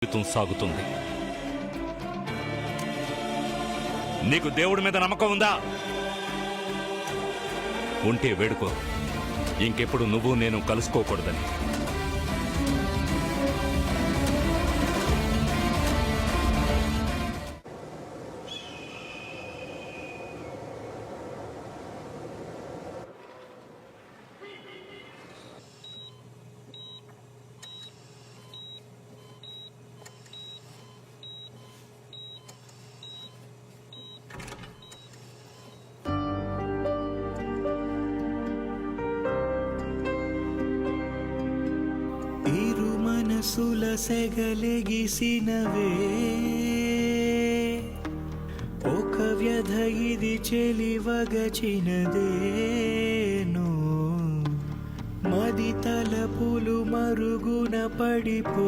జీవితం సాగుతుంది. నీకు దేవుడి మీద నమ్మకం ఉందా? ఉంటే వేడుకో, ఇంకెప్పుడు నువ్వు నేను కలుసుకోకూడదని. సెగలెగిసినవే ఒక వ్యధ ఇది చెలివగచినదేను మది తలపులు మరుగున పడిపోయే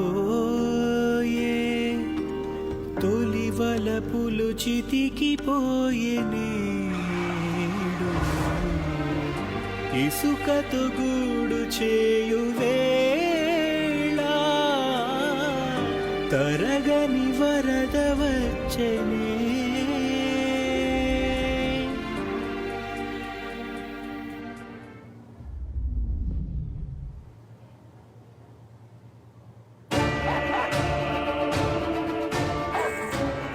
తొలి వలపులు చితికిపోయేనేడు ఇసుకతో గూడు చేయువే తరగని వరద వచ్చనే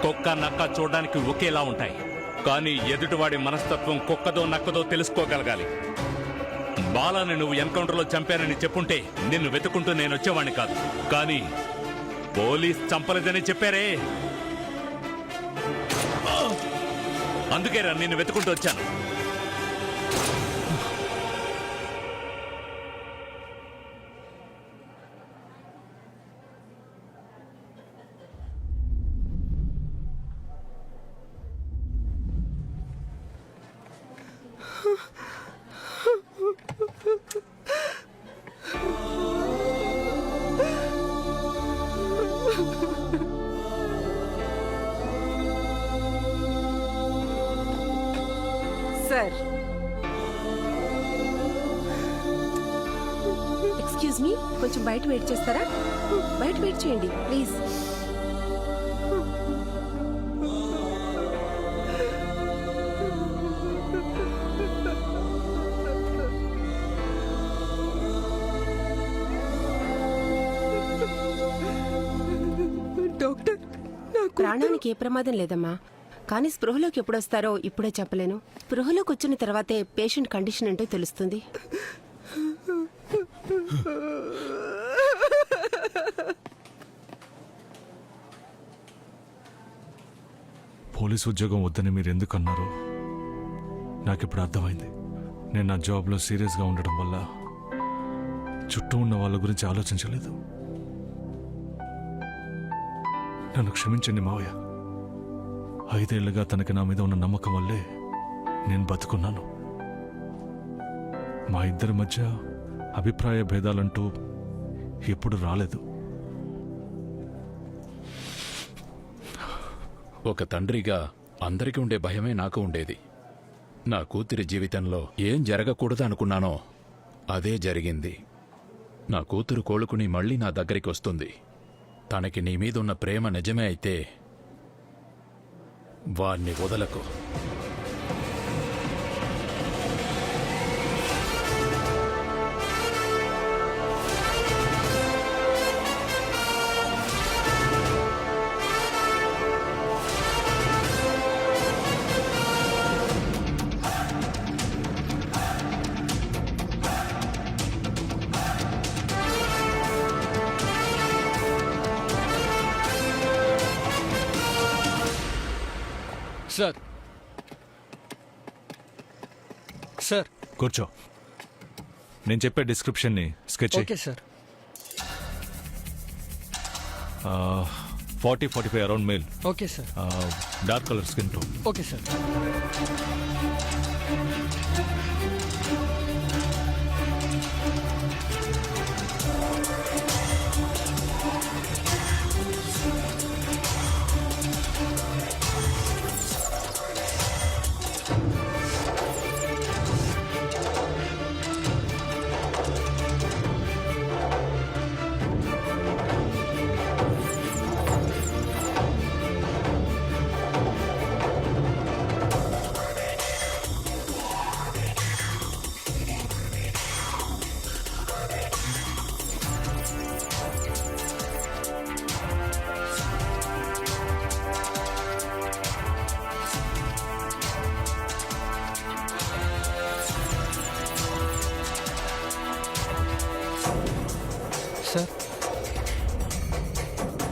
కుక్క నక్క చూడడానికి ఒకేలా ఉంటాయి, కానీ ఎదుటివాడి మనస్తత్వం కుక్కదో నక్కదో తెలుసుకోగలగాలి. బాలాని నువ్వు ఎన్కౌంటర్లో చంపానని చెప్పుంటే నిన్ను వెతుకుంటూ నేను వచ్చేవాణ్ణి కాదు, కానీ పోలీస్ చంపలేదని చెప్పారే, అందుకేరా నిన్ను వెతుకుంటూ వచ్చాను. సార్, ఎక్స్క్యూజ్ మీ, కొంచెం బయట వెయిట్ చేస్తారా? బయట వెయిట్ చేయండి ప్లీజ్. డాక్టర్, ప్రాణానికి ఏ ప్రమాదం లేదమ్మా, కానీ స్పృహలోకి ఎప్పుడొస్తారో ఇప్పుడే చెప్పలేను. స్పృహలోకి వచ్చిన తర్వాతే పేషెంట్ కండిషన్ అంటే తెలుస్తుంది. పోలీసు ఉద్యోగం వద్దని మీరు ఎందుకు అన్నారు నాకిప్పుడు అర్థమైంది. నేను నా జాబ్లో సీరియస్గా ఉండడం వల్ల చుట్టూ ఉన్న వాళ్ళ గురించి ఆలోచించలేదు. నన్ను క్షమించండి మావయ్య. 5 ఏళ్లుగా తనకి నా మీద ఉన్న నమ్మకం వల్లే నేను బతుకున్నాను. మా ఇద్దరి మధ్య అభిప్రాయ భేదాలంటూ ఎప్పుడు రాలేదు. ఒక తండ్రిగా అందరికీ ఉండే భయమే నాకు ఉండేది. నా కూతురి జీవితంలో ఏం జరగకూడదు అనుకున్నానో అదే జరిగింది. నా కూతురు కోలుకుని మళ్ళీ నా దగ్గరికి వస్తుంది. తనకి నీ మీదున్న ప్రేమ నిజమే అయితే వాణ్ణి వదలకు. సార్, సార్ కూర్చో. నేను చెప్పే డిస్క్రిప్షన్ని sketch okay sir. 40-45 around male. Okay sir. Dark colour skin tone. Okay sir.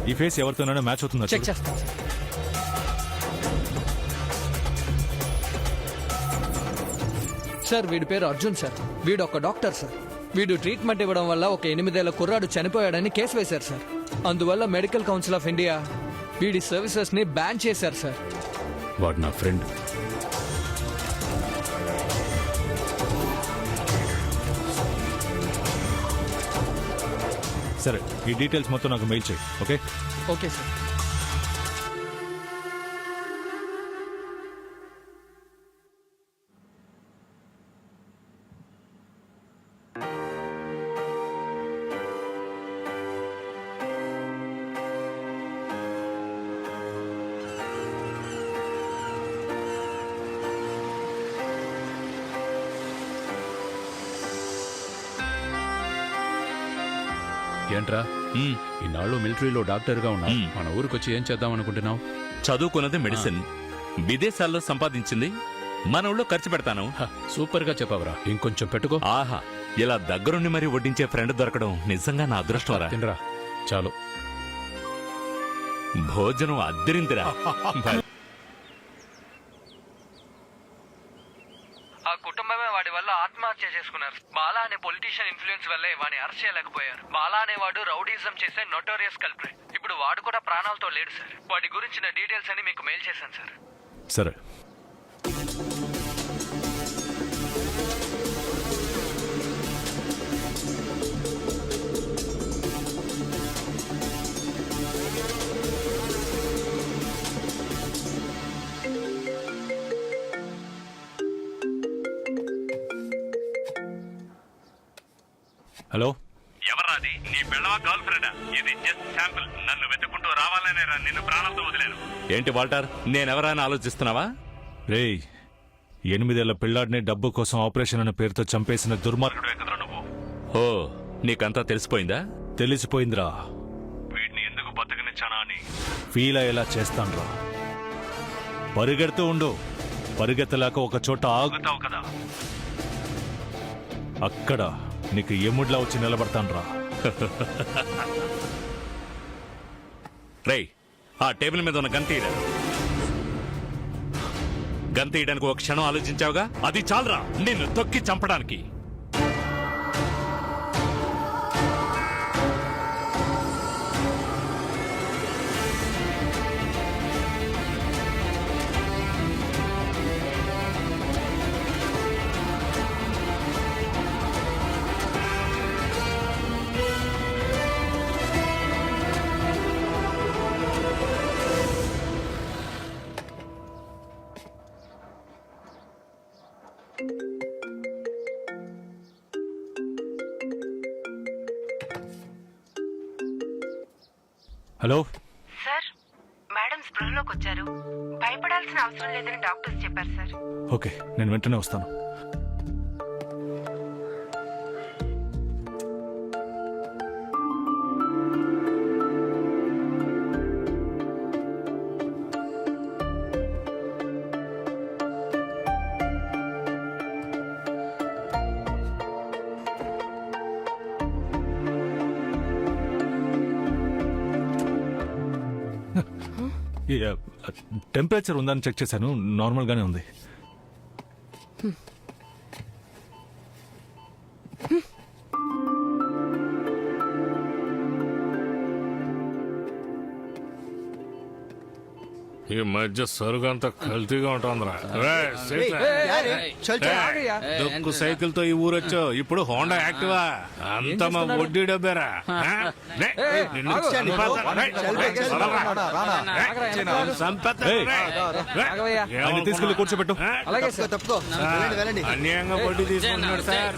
ఈ ఫేస్ ఎవరితోనైనా మ్యాచ్ అవుతుందా చెక్ చూడు. చేస్తాను సార్. సార్ వీడి పేరు అర్జున్ సార్. వీడు ఒక డాక్టర్ సార్. వీడు ట్రీట్మెంట్ ఇవ్వడం వల్ల ఒక 8 ఏళ్ల కుర్రాడు చనిపోయాడని కేసు వేశారు సార్. అందువల్ల మెడికల్ కౌన్సిల్ ఆఫ్ ఇండియా వీడి సర్వీసెస్ ని బ్యాన్ చేశారు సార్. వాడు నా ఫ్రెండ్. సరే ఈ డీటెయిల్స్ మొత్తం నాకు మెయిల్ చేయి. Okay okay sir. ఏంట్రా ఈనాళ్ళు మిలిటరీలో డాక్టర్గా ఉన్నావు, మన ఊరికొచ్చి ఏం చేద్దాం అనుకుంటున్నావు? చదువుకున్నది మెడిసిన్, విదేశాల్లో సంపాదించింది మన ఊళ్ళో ఖర్చు పెడతాను. సూపర్గా చెప్పావురా, ఇంకొంచెం పెట్టుకో. ఆహా, ఇలా దగ్గరుండి మరి వడ్డించే ఫ్రెండ్ దొరకడం నిజంగా నా అదృష్టంరా. తినరా చాలు. భోజనం అద్దరిందిరా. ఆ కుటుంబమే వాడి వల్ల ఆత్మహత్య చేసుకున్నారు. బాలా అనే పొలిటీషియన్ ఇన్ఫ్లుయెన్స్ వల్లే వాడిని అరెస్ట్ చేయలేకపోయారు. బాలా అనేవాడు రౌడీజం చేసే నోటోరియస్ కల్ప్రిట్. ఇప్పుడు వాడు కూడా ప్రాణాలతో లేడు సార్. వాడి గురించిన డీటెయిల్స్ అని మీకు మెయిల్ చేశాను సార్. సరే హలో ఎవరాది? నీ పెళ్ళవా గర్ల్ ఫ్రెండా? ఇది జస్ట్ శాంపుల్. నన్ను వెతుక్కుంటూ రావాలనేరా నిన్ను ప్రాణంతో వదిలేను. ఏంటి వాల్టర్, నేనెవరైనా ఆలోచిస్తున్నావా? రేయ్ 8 ఏళ్ల పిల్లాడిని డబ్బు కోసం ఆపరేషన్ అనే పేరుతో చంపేసిన దుర్మార్గుడు ఎక్కడ్రా నువ్వు? ఓ, నీకంతా తెలిసిపోయిందా? తెలిసిపోయిందిరా. వీడిని ఎందుకు బతకనిచ్చానా అని ఫీల్ అయ్యేలా చేస్తాన్రా. పరిగెడుతూ ఉండు, పరిగెత్తలేక ఒక చోట ఆగుతావు కదా, అక్కడ నీకు ఎముడ్లా వచ్చి నిలబడతాన్రా. రేయ్, ఆ టేబుల్ మీద ఉన్న గన్ తీయరా. గన్ తీయడానికి ఒక క్షణం ఆలోచించావుగా, అది చాలరా నిన్ను తొక్కి చంపడానికి. హలో సార్, మేడం స్పృహలోకి వచ్చారు. భయపడాల్సిన అవసరం లేదని డాక్టర్స్ చెప్పారు సార్. ఓకే, నేను వెంటనే వస్తాను. టెంపరేచర్ ఉందని చెక్ చేశాను, నార్మల్ గానే ఉంది. ఈ మధ్య సరుకు అంతా కల్తీగా ఉంటుందిరా. దొక్కు సైకిల్ తో ఈ ఊరొచ్చావు, ఇప్పుడు హోండా యాక్టివా అంతా మా వడ్డీ డబ్బేరా. నిన్ను తీసుకెళ్లి కూర్చోబెట్టు. అన్యాయంగా వడ్డీ తీసుకుంటున్నాడు సార్.